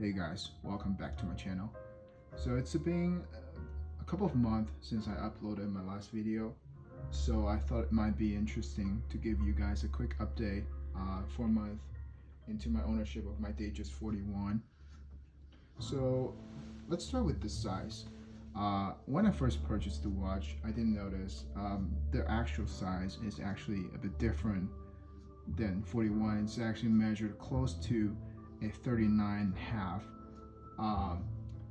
Hey guys, welcome back to my channel. So it's been a couple of months since I uploaded my last video, so I thought it might be interesting to give you guys a quick update 4 months into my ownership of my Datejust41. So let's start with the size. When I first purchased the watch, I didn't notice the actual size is actually a bit different than 41. It's actually measured close to a 39.5.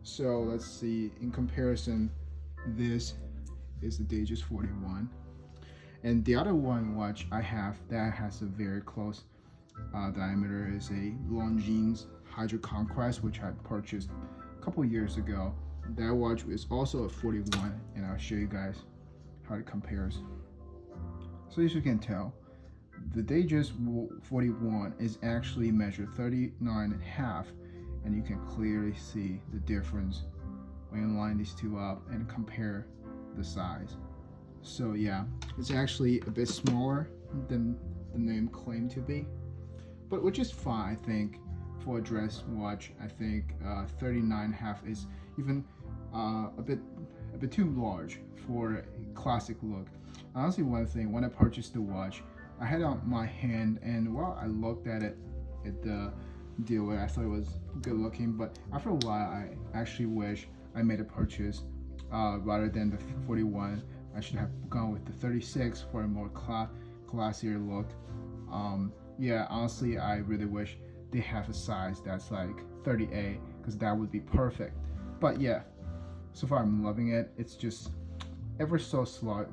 So let's see, in comparison, this is the Datejust41, and the other one watch I have that has a very close diameter is a Longines Hydro Conquest, which I purchased a couple years ago. That watch is also a 41, and I'll show you guys how it compares. So as you can tell, the Datejust41 is actually measured 39.5, and you can clearly see the difference when you line these two up and compare the size. So yeah, it's actually a bit smaller than the name claimed to be, but which is fine, I think, for a dress watch. I think 39.5 is even a bit too large for a classic look. Honestly, one thing, when I purchased the watch, I had it on my hand, and while I looked at it at the dealer, I thought it was good looking, but after a while I actually wish I made a purchase rather than the 41. I should have gone with the 36 for a more classier look. Yeah, honestly, I really wish they have a size that's like 38, because that would be perfect. But yeah, so far I'm loving it. It's just ever so slightly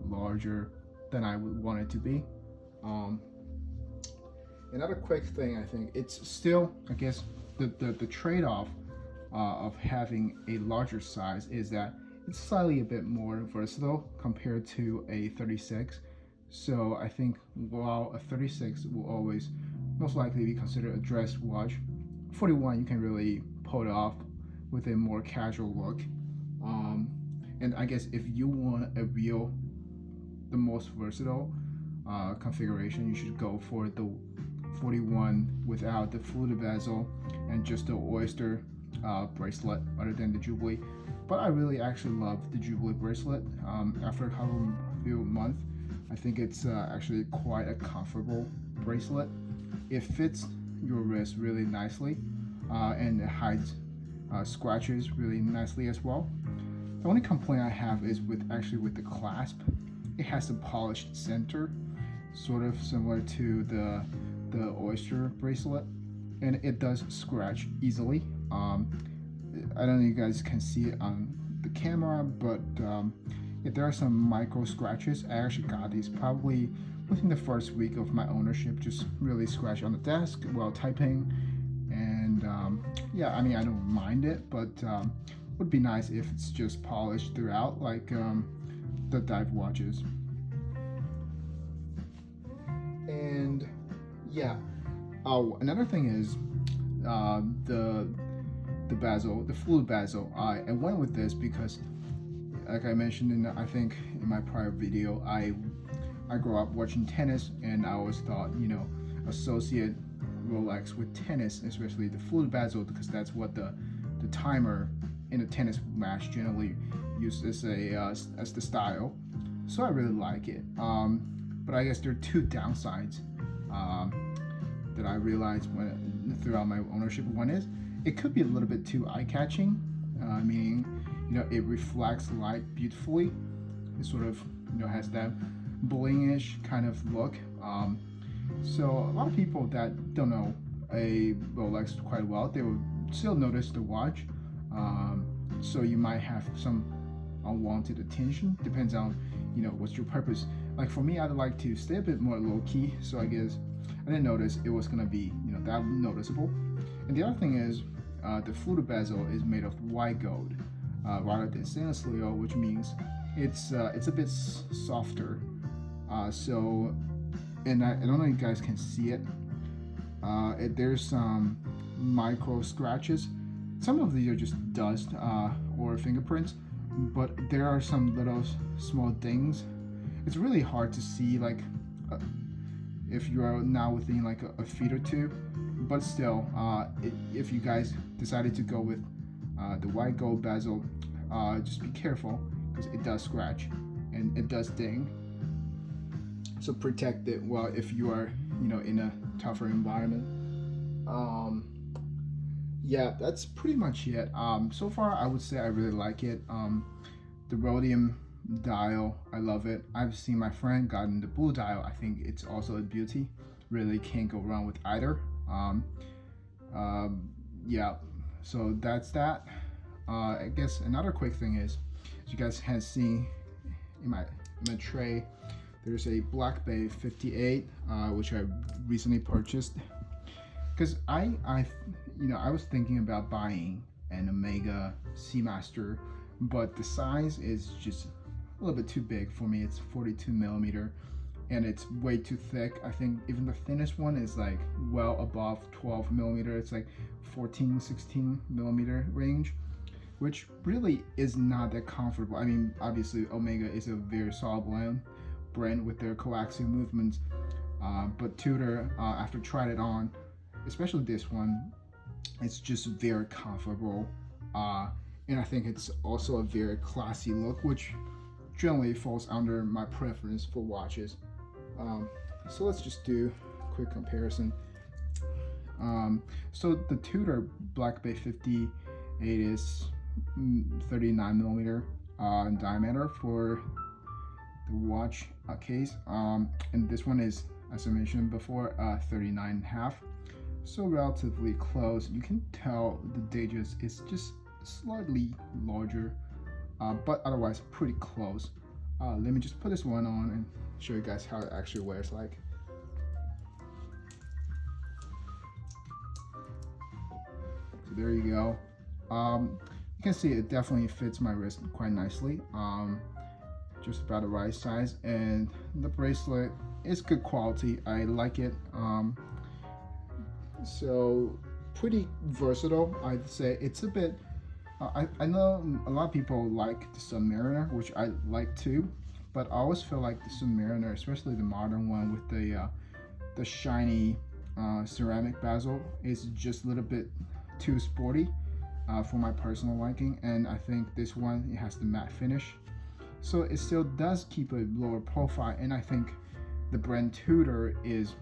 larger than I would want it to be. Another quick thing, I think it's still, I guess, the trade-off of having a larger size is that it's slightly a bit more versatile compared to a 36. So I think while a 36 will always most likely be considered a dress watch, 41 you can really pull it off with a more casual look. And I guess if you want the most versatile configuration, you should go for the 41 without the fluted bezel and just the oyster bracelet rather than the Jubilee. But I really actually love the Jubilee bracelet. After a couple few months, I think it's actually quite a comfortable bracelet. It fits your wrist really nicely, and it hides scratches really nicely as well. The only complaint I have is with the clasp. It has a polished center, sort of similar to the oyster bracelet, and it does scratch easily. I don't know if you guys can see it on the camera, but if there are some micro scratches. I actually got these probably within the first week of my ownership, just really scratch on the desk while typing, and yeah, I mean, I don't mind it, but would be nice if it's just polished throughout, like the dive watches. And yeah, oh, another thing is the bezel, the fluted bezel. I went with this because, like I mentioned I think in my prior video, I grew up watching tennis, and I always thought, associate Rolex with tennis, especially the fluted bezel, because that's what the timer in a tennis match generally uses as the style. So I really like it. But I guess there are two downsides that I realized throughout my ownership. One is it could be a little bit too eye-catching, meaning it reflects light beautifully. It sort of has that bling-ish kind of look. So a lot of people that don't know a Rolex quite well, they will still notice the watch. So you might have some unwanted attention. Depends on what's your purpose. Like for me, I'd like to stay a bit more low-key, so I guess I didn't notice it was gonna be that noticeable. And the other thing is the fluted bezel is made of white gold rather than stainless steel, which means it's a bit softer. So, and I don't know if you guys can see it. There's some micro scratches. Some of these are just dust or fingerprints, but there are some little small things. It's really hard to see, like if you are now within like a feet or two, but still, if you guys decided to go with the white gold bezel, just be careful because it does scratch and it does ding. So protect it well if you are, in a tougher environment. Yeah, that's pretty much it. So far, I would say I really like it. The Rhodium dial, I love it. I've seen my friend gotten the blue dial. I think it's also a beauty. Really can't go wrong with either. Yeah, so that's that. I guess another quick thing is, as you guys have seen in my tray, there's a Black Bay 58, which I recently purchased. Because I was thinking about buying an Omega Seamaster, but the size is just a little bit too big for me. It's 42 millimeter, and it's way too thick. I think even the thinnest one is like well above 12 millimeter. It's like 14, 16 millimeter range, which really is not that comfortable. I mean, obviously Omega is a very solid brand with their coaxial movements, but Tudor, after trying it on, especially this one, it's just very comfortable, and I think it's also a very classy look, which generally falls under my preference for watches. So let's just do a quick comparison. So the Tudor Black Bay 58 is 39 millimeter in diameter for the watch case, and this one is, as I mentioned before, 39.5. So relatively close. You can tell the Datejust is just slightly larger, but otherwise pretty close. Let me just put this one on and show you guys how it actually wears like. So there you go. You can see it definitely fits my wrist quite nicely. Just about the right size, and the bracelet is good quality. I like it. So pretty versatile, I'd say. It's a bit I know a lot of people like the Submariner, which I like too, but I always feel like the Submariner, especially the modern one with the shiny ceramic bezel, is just a little bit too sporty for my personal liking. And I think this one, it has the matte finish, so it still does keep a lower profile. And I think the brand Tudor is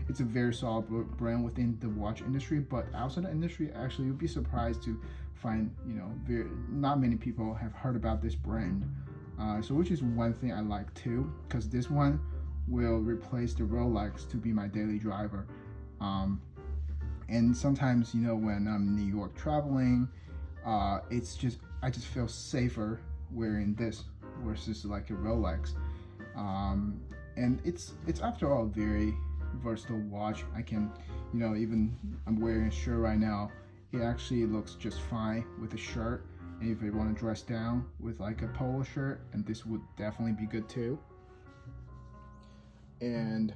it's a very solid brand within the watch industry, but outside the industry, actually, you'll be surprised to find, not many people have heard about this brand. So which is one thing I like too, because this one will replace the Rolex to be my daily driver. And sometimes, when I'm in New York traveling, I just feel safer wearing this versus like a Rolex. And it's after all a very versatile watch. I can, even I'm wearing a shirt right now, it actually looks just fine with a shirt. And if I want to dress down with like a polo shirt, and this would definitely be good too. And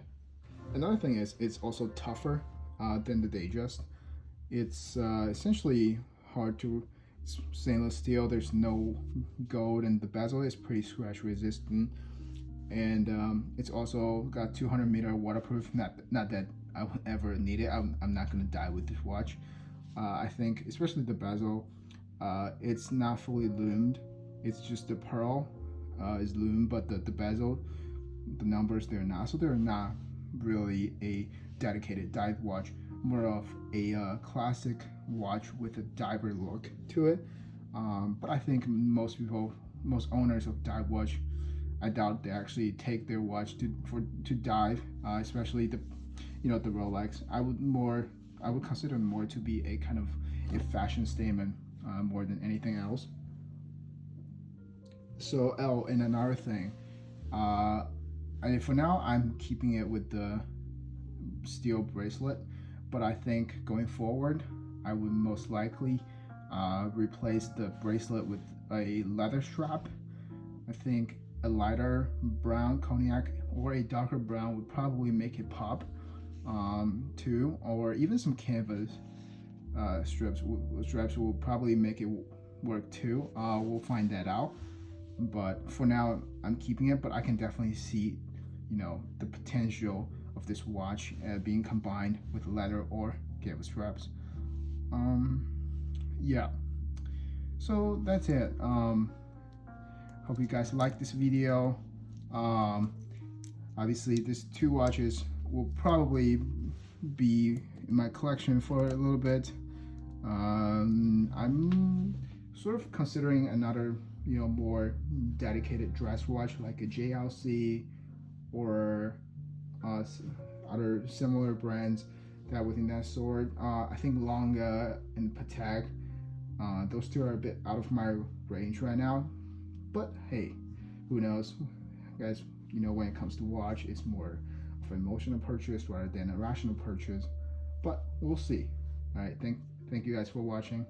another thing is, it's also tougher than the Datejust. It's essentially it's stainless steel. There's no gold, and the bezel is pretty scratch resistant. And it's also got 200-meter waterproof. Not that I would ever need it. I'm not gonna die with this watch. I think, especially the bezel, it's not fully loomed. It's just the pearl is loomed, but the bezel, the numbers, they're not. So they're not really a dedicated dive watch. More of a classic watch with a diver look to it. But I think most owners of dive watch, I doubt they actually take their watch to dive, especially the Rolex. I would consider more to be a kind of a fashion statement more than anything else. So, and another thing, for now I'm keeping it with the steel bracelet, but I think going forward I would most likely replace the bracelet with a leather strap. I think a lighter brown cognac or a darker brown would probably make it pop too, or even some canvas straps will probably make it work too. We'll find that out, but for now I'm keeping it. But I can definitely see the potential of this watch being combined with leather or gable straps. Yeah, so that's it. Hope you guys like this video. Obviously these two watches will probably be in my collection for a little bit. I'm sort of considering another, more dedicated dress watch like a JLC or other similar brands that within that sort. I think Longa and Patek, those two are a bit out of my range right now, but hey, who knows, guys. When it comes to watch, it's more of an emotional purchase rather than a rational purchase, but we'll see. All right, thank you guys for watching.